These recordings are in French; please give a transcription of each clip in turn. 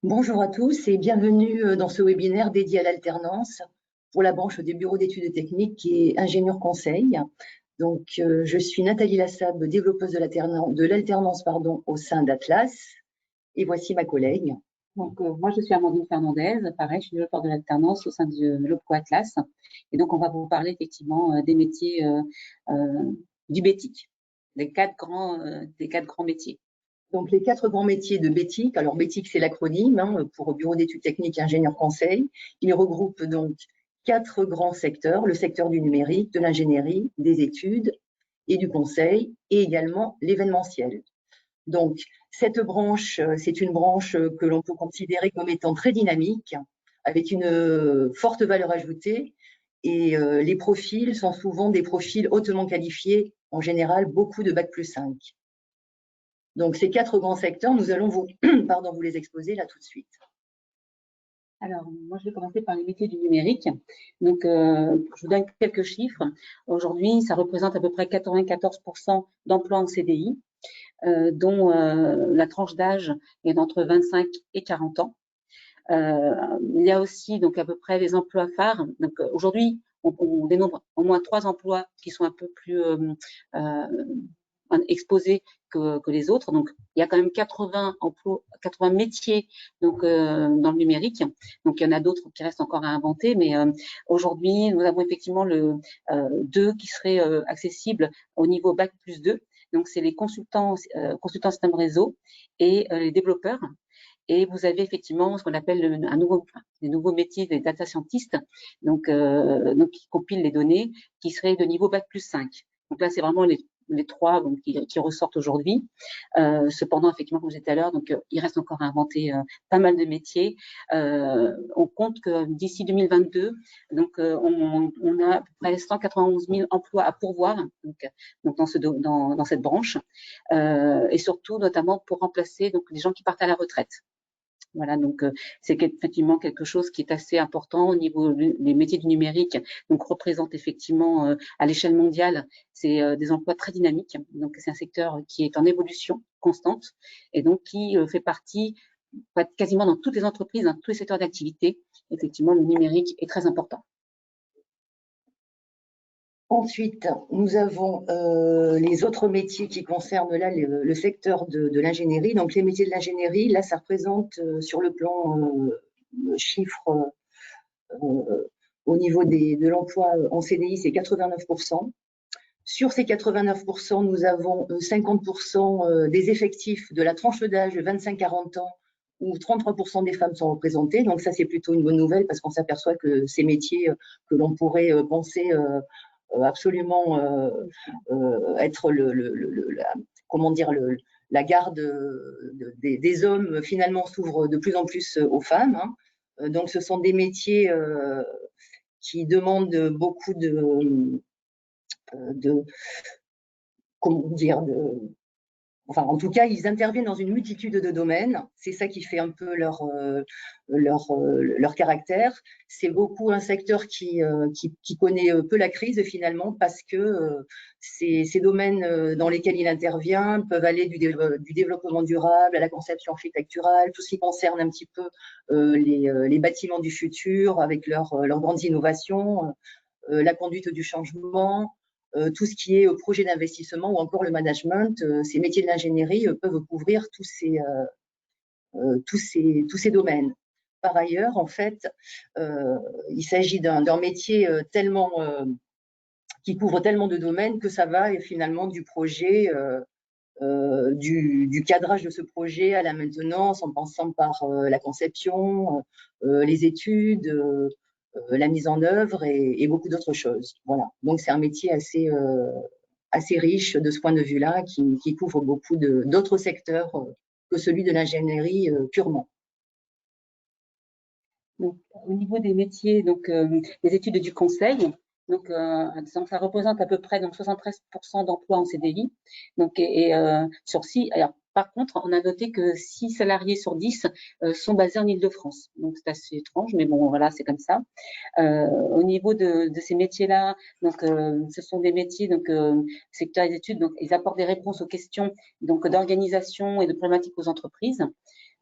Bonjour à tous et bienvenue dans ce webinaire dédié à l'alternance pour la branche des bureaux d'études techniques qui est ingénieur conseil. Donc, je suis Nathalie Lassab, développeuse de l'alternance au sein d'Atlas, et voici ma collègue. Donc, moi, je suis Amandine Fernandez, pareil, je suis développeur de l'alternance au sein de l'OPCO Atlas. Et donc, on va vous parler effectivement des métiers du BETIC, des quatre grands métiers. Donc, les 4 grands métiers de BETIC. Alors, BETIC, c'est l'acronyme pour Bureau d'études techniques et ingénieur conseil. Il regroupe donc 4 grands secteurs, le secteur du numérique, de l'ingénierie, des études et du conseil, et également l'événementiel. Donc, cette branche, c'est une branche que l'on peut considérer comme étant très dynamique, avec une forte valeur ajoutée, et les profils sont souvent des profils hautement qualifiés, en général beaucoup de Bac+5. Donc, ces 4 grands secteurs, nous allons vous les exposer là tout de suite. Alors, moi, je vais commencer par les métiers du numérique. Donc, je vous donne quelques chiffres. Aujourd'hui, ça représente à peu près 94% d'emplois en CDI, dont la tranche d'âge est d'entre 25 et 40 ans. Il y a aussi donc à peu près les emplois phares. Donc, aujourd'hui, on dénombre au moins 3 emplois qui sont un peu plus exposés que les autres. Donc, il y a quand même 80 emplois, 80 métiers donc dans le numérique. Donc, il y en a d'autres qui restent encore à inventer, mais aujourd'hui, nous avons effectivement deux qui seraient accessibles au niveau Bac+2. Donc, c'est les consultants système réseau et les développeurs. Et vous avez effectivement ce qu'on appelle des nouveaux métiers des data scientists, donc qui compilent les données, qui seraient de niveau Bac+5. Donc là, c'est vraiment les trois donc, qui ressortent aujourd'hui. Cependant, effectivement, comme je disais tout à l'heure, donc il reste encore à inventer pas mal de métiers. On compte que d'ici 2022, donc on a à peu près 191 000 emplois à pourvoir donc dans cette branche, et surtout notamment pour remplacer donc les gens qui partent à la retraite. Voilà, donc c'est effectivement quelque chose qui est assez important au niveau des métiers du numérique. Donc représente effectivement à l'échelle mondiale, c'est des emplois très dynamiques. Donc c'est un secteur qui est en évolution constante et donc qui fait partie quasiment dans toutes les entreprises, dans tous les secteurs d'activité. Effectivement, le numérique est très important. Ensuite, nous avons les autres métiers qui concernent là le secteur de l'ingénierie. Donc, les métiers de l'ingénierie, là, ça représente sur le plan chiffre au niveau de l'emploi en CDI, c'est 89%. Sur ces 89%, nous avons 50% des effectifs de la tranche d'âge de 25-40 ans où 33% des femmes sont représentées. Donc, ça, c'est plutôt une bonne nouvelle parce qu'on s'aperçoit que ces métiers que l'on pourrait penser absolument être la garde des hommes finalement s'ouvre de plus en plus aux femmes. Donc ce sont des métiers qui demandent beaucoup enfin, en tout cas, ils interviennent dans une multitude de domaines. C'est ça qui fait un peu leur caractère. C'est beaucoup un secteur qui connaît peu la crise finalement parce que ces domaines dans lesquels il intervient peuvent aller du développement durable à la conception architecturale, tout ce qui concerne un petit peu les bâtiments du futur avec leurs grandes innovations, la conduite du changement, tout ce qui est projet d'investissement ou encore le management. Ces métiers de l'ingénierie peuvent couvrir tous ces domaines. Par ailleurs, en fait, il s'agit d'un métier qui couvre tellement de domaines que ça va finalement du projet, du cadrage de ce projet à la maintenance, en passant par la conception, les études, la mise en œuvre et beaucoup d'autres choses. Voilà. Donc c'est un métier assez riche de ce point de vue-là, qui couvre beaucoup d'autres secteurs que celui de l'ingénierie purement. Donc, au niveau des métiers, donc les études du conseil, donc ça représente à peu près donc 73% d'emplois en CDI. Donc sur 6, alors par contre, on a noté que 6 salariés sur 10 sont basés en Île-de-France. Donc c'est assez étrange, mais bon voilà, c'est comme ça. Au niveau de ces métiers-là, donc ce sont des métiers donc secteur des études, donc ils apportent des réponses aux questions donc d'organisation et de problématiques aux entreprises.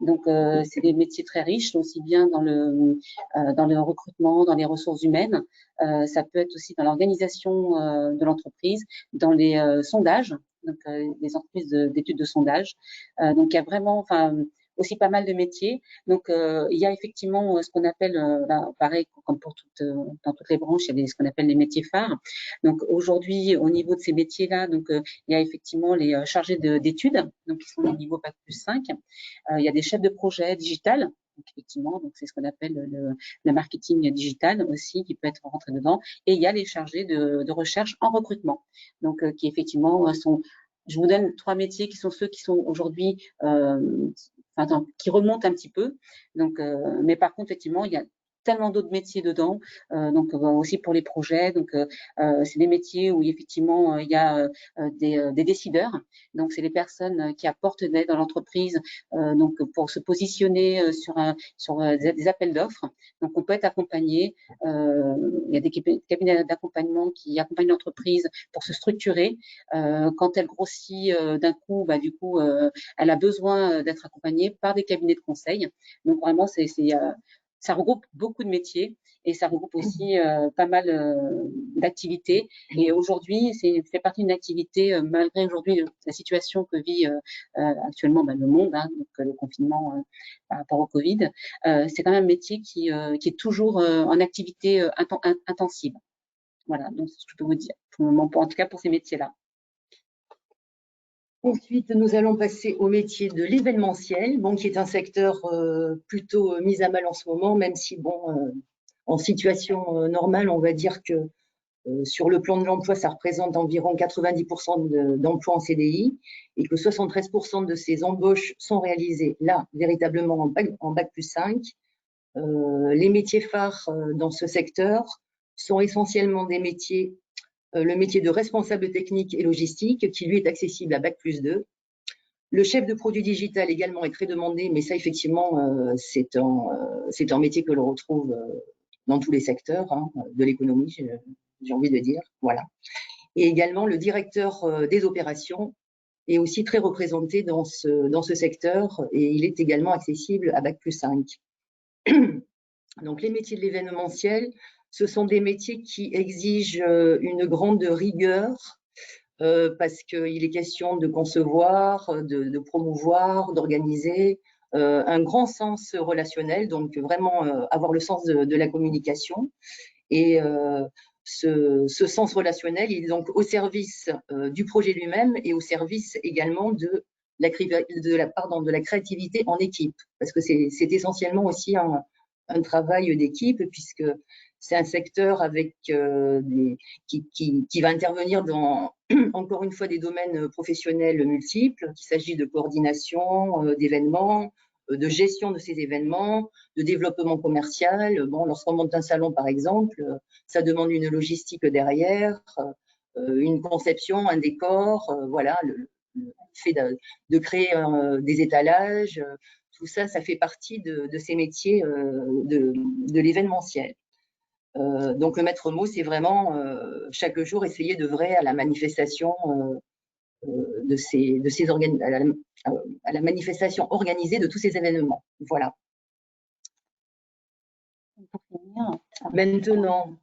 Donc, c'est des métiers très riches, aussi bien dans le recrutement, dans les ressources humaines. Ça peut être aussi dans l'organisation de l'entreprise, dans les sondages, donc les entreprises d'études de sondage. Donc, il y a vraiment, enfin, aussi pas mal de métiers. Donc, il y a effectivement ce qu'on appelle, pareil, comme pour dans toutes les branches, il y a ce qu'on appelle les métiers phares. Donc, aujourd'hui, au niveau de ces métiers-là, donc, il y a effectivement les chargés d'études, donc qui sont au niveau Bac+5. Il y a des chefs de projet digital. Donc, effectivement, donc c'est ce qu'on appelle le marketing digital aussi, qui peut être rentré dedans. Et il y a les chargés de recherche en recrutement, donc qui effectivement sont. Je vous donne 3 métiers qui sont ceux qui sont aujourd'hui qui remontent un petit peu. Donc, mais par contre, effectivement, il y a tellement d'autres métiers dedans, donc aussi pour les projets. Donc, c'est des métiers où effectivement il y a des décideurs. Donc, c'est les personnes qui apportent d'aide dans l'entreprise, donc pour se positionner sur des appels d'offres. Donc, on peut être accompagné. Il y a des cabinets d'accompagnement qui accompagnent l'entreprise pour se structurer. Quand elle grossit d'un coup, du coup, elle a besoin d'être accompagnée par des cabinets de conseil. Donc, vraiment, ça regroupe beaucoup de métiers et ça regroupe aussi pas mal d'activités. Et aujourd'hui, fait partie d'une activité, malgré aujourd'hui la situation que vit actuellement le monde, donc le confinement par rapport au Covid, c'est quand même un métier qui est toujours en activité intensive. Voilà, donc c'est ce que je peux vous dire pour le moment, en tout cas pour ces métiers-là. Ensuite, nous allons passer au métier de l'événementiel, qui est un secteur plutôt mis à mal en ce moment, même si, en situation normale, on va dire que sur le plan de l'emploi, ça représente environ 90% d'emplois en CDI et que 73% de ces embauches sont réalisées là, véritablement en Bac+5. Les métiers phares dans ce secteur sont essentiellement des métiers le métier de responsable technique et logistique, qui lui est accessible à Bac+2. Le chef de produit digital également est très demandé, mais ça, effectivement, c'est un métier que l'on retrouve dans tous les secteurs de l'économie, j'ai envie de dire. Voilà. Et également, le directeur des opérations est aussi très représenté dans ce secteur et il est également accessible à Bac+5. Donc, les métiers de l'événementiel, ce sont des métiers qui exigent une grande rigueur parce qu'il est question de concevoir, de promouvoir, d'organiser, un grand sens relationnel, donc vraiment avoir le sens de la communication. Et ce sens relationnel, il est donc au service du projet lui-même et au service également de la créativité en équipe, parce que c'est essentiellement aussi un travail d'équipe, puisque c'est un secteur avec qui va intervenir dans, encore une fois, des domaines professionnels multiples, qu'il s'agit de coordination d'événements, de gestion de ces événements, de développement commercial. Lorsqu'on monte un salon, par exemple, ça demande une logistique derrière, une conception, un décor, voilà, le fait de créer des étalages, tout ça, ça fait partie de ces métiers de l'événementiel. Donc le maître mot, c'est vraiment chaque jour essayer d'œuvrer à la manifestation à la manifestation organisée de tous ces événements. Voilà. Maintenant,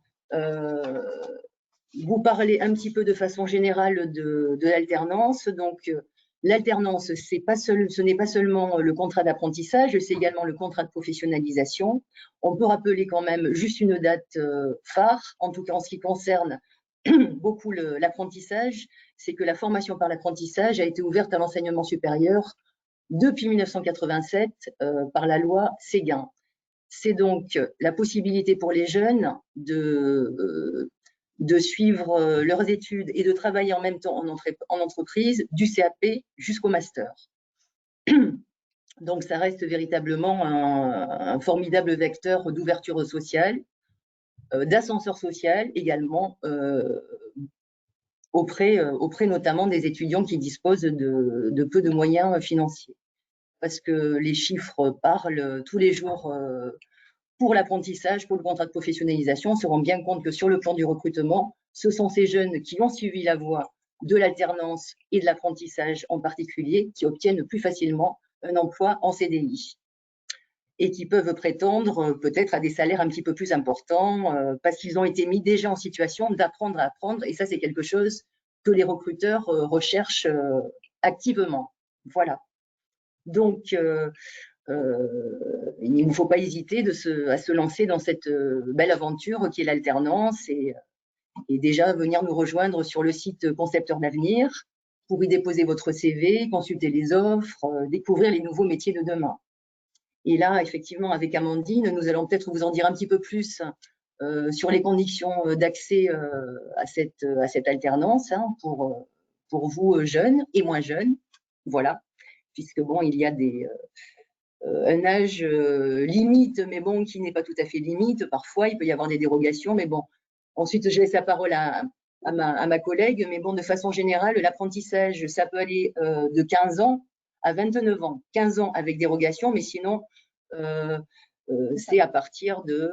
vous parlez un petit peu de façon générale de l'alternance. Donc, l'alternance, ce n'est pas seulement le contrat d'apprentissage, c'est également le contrat de professionnalisation. On peut rappeler quand même juste une date phare, en tout cas en ce qui concerne beaucoup l'apprentissage, c'est que la formation par l'apprentissage a été ouverte à l'enseignement supérieur depuis 1987 par la loi Séguin. C'est donc la possibilité pour les jeunes de suivre leurs études et de travailler en même temps en entreprise, du CAP jusqu'au master. Donc, ça reste véritablement un formidable vecteur d'ouverture sociale, d'ascenseur social également, auprès notamment des étudiants qui disposent de peu de moyens financiers. Parce que les chiffres parlent tous les jours pour l'apprentissage, pour le contrat de professionnalisation. On se rend bien compte que sur le plan du recrutement, ce sont ces jeunes qui ont suivi la voie de l'alternance et de l'apprentissage en particulier qui obtiennent plus facilement un emploi en CDI et qui peuvent prétendre peut-être à des salaires un petit peu plus importants parce qu'ils ont été mis déjà en situation d'apprendre à apprendre. Et ça, c'est quelque chose que les recruteurs recherchent activement. Voilà. Donc, il ne faut pas hésiter à se lancer dans cette belle aventure qui est l'alternance et déjà venir nous rejoindre sur le site Concepteurs d'avenir pour y déposer votre CV, consulter les offres, découvrir les nouveaux métiers de demain. Et là, effectivement, avec Amandine, nous allons peut-être vous en dire un petit peu plus sur les conditions d'accès à cette alternance pour vous jeunes et moins jeunes. Voilà, puisque bon, il y a un âge limite, mais bon, qui n'est pas tout à fait limite. Parfois, il peut y avoir des dérogations, mais bon. Ensuite, je laisse la parole à ma collègue, mais bon, de façon générale, l'apprentissage, ça peut aller de 15 ans à 29 ans. 15 ans avec dérogation, mais sinon, c'est à partir de,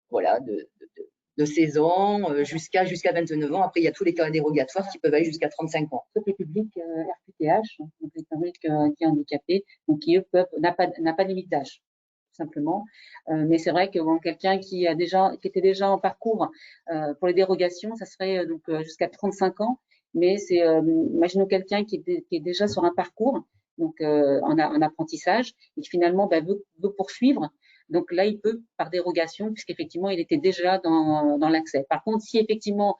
voilà, de 16 ans jusqu'à 29 ans. Après, il y a tous les cas dérogatoires qui peuvent aller jusqu'à 35 ans. Sauf les publics RQTH, donc les publics qui sont handicapés, donc qui eux n'a pas de limite d'âge, tout simplement. Mais c'est vrai que bon, quelqu'un qui était déjà en parcours pour les dérogations, ça serait donc jusqu'à 35 ans. Mais c'est, imaginons quelqu'un qui est déjà sur un parcours, donc en apprentissage, et qui finalement veut poursuivre. Donc là, il peut par dérogation, puisqu'effectivement, il était déjà dans l'accès. Par contre, si effectivement,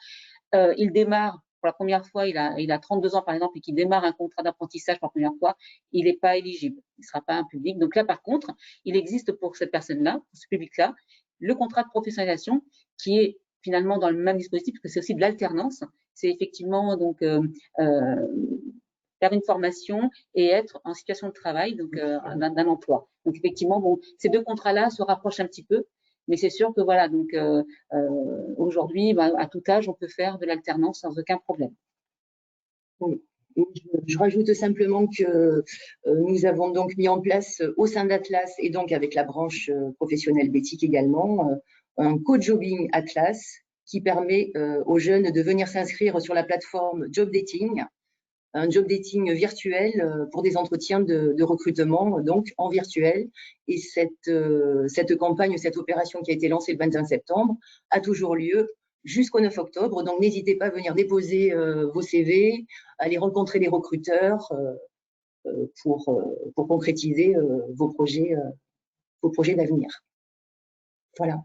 il démarre pour la première fois, il a 32 ans par exemple, et qu'il démarre un contrat d'apprentissage pour la première fois, il n'est pas éligible. Il ne sera pas un public. Donc là, par contre, il existe pour cette personne-là, pour ce public-là, le contrat de professionnalisation qui est finalement dans le même dispositif, parce que c'est aussi de l'alternance. C'est effectivement donc faire une formation et être en situation de travail, donc d'un emploi. Donc effectivement, bon, ces deux contrats-là se rapprochent un petit peu, mais c'est sûr que voilà, donc aujourd'hui, à tout âge, on peut faire de l'alternance sans aucun problème. Oui. Je rajoute simplement que nous avons donc mis en place au sein d'Atlas et donc avec la branche professionnelle Bétique également, un co-jobbing Atlas qui permet aux jeunes de venir s'inscrire sur la plateforme Job Dating, un job dating virtuel pour des entretiens de recrutement, donc en virtuel. Et cette campagne, cette opération qui a été lancée le 21 septembre a toujours lieu jusqu'au 9 octobre. Donc, n'hésitez pas à venir déposer vos CV, à aller rencontrer les recruteurs pour concrétiser vos projets d'avenir. Voilà.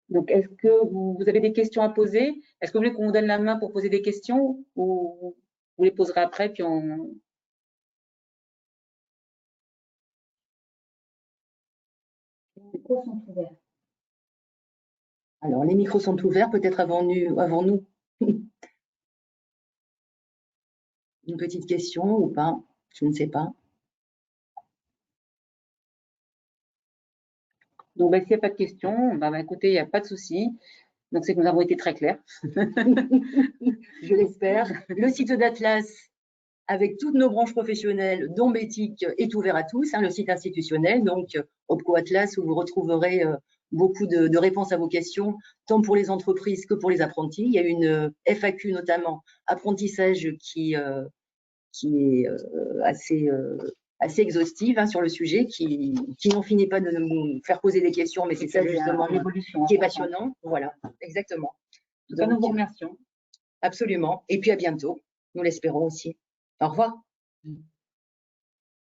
Donc, est-ce que vous avez des questions à poser? Est-ce que vous voulez qu'on vous donne la main pour poser des questions ou vous les poserez après, puis on… Les micros sont ouverts. Alors, les micros sont ouverts, peut-être avant nous. Une petite question ou pas? Je ne sais pas. Donc, s'il n'y a pas de questions, écoutez, il n'y a pas de souci. Donc, c'est que nous avons été très clairs. Je l'espère. Le site d'Atlas, avec toutes nos branches professionnelles, dont Bétique, est ouvert à tous, le site institutionnel, donc Opco Atlas, où vous retrouverez beaucoup de réponses à vos questions, tant pour les entreprises que pour les apprentis. Il y a une FAQ notamment, apprentissage, qui est assez exhaustive sur le sujet, qui n'en finit pas de nous faire poser des questions, mais c'est ça justement qui est passionnant. Voilà, exactement. Donc, nous vous remercions. Absolument. Et puis à bientôt, nous l'espérons aussi. Au revoir.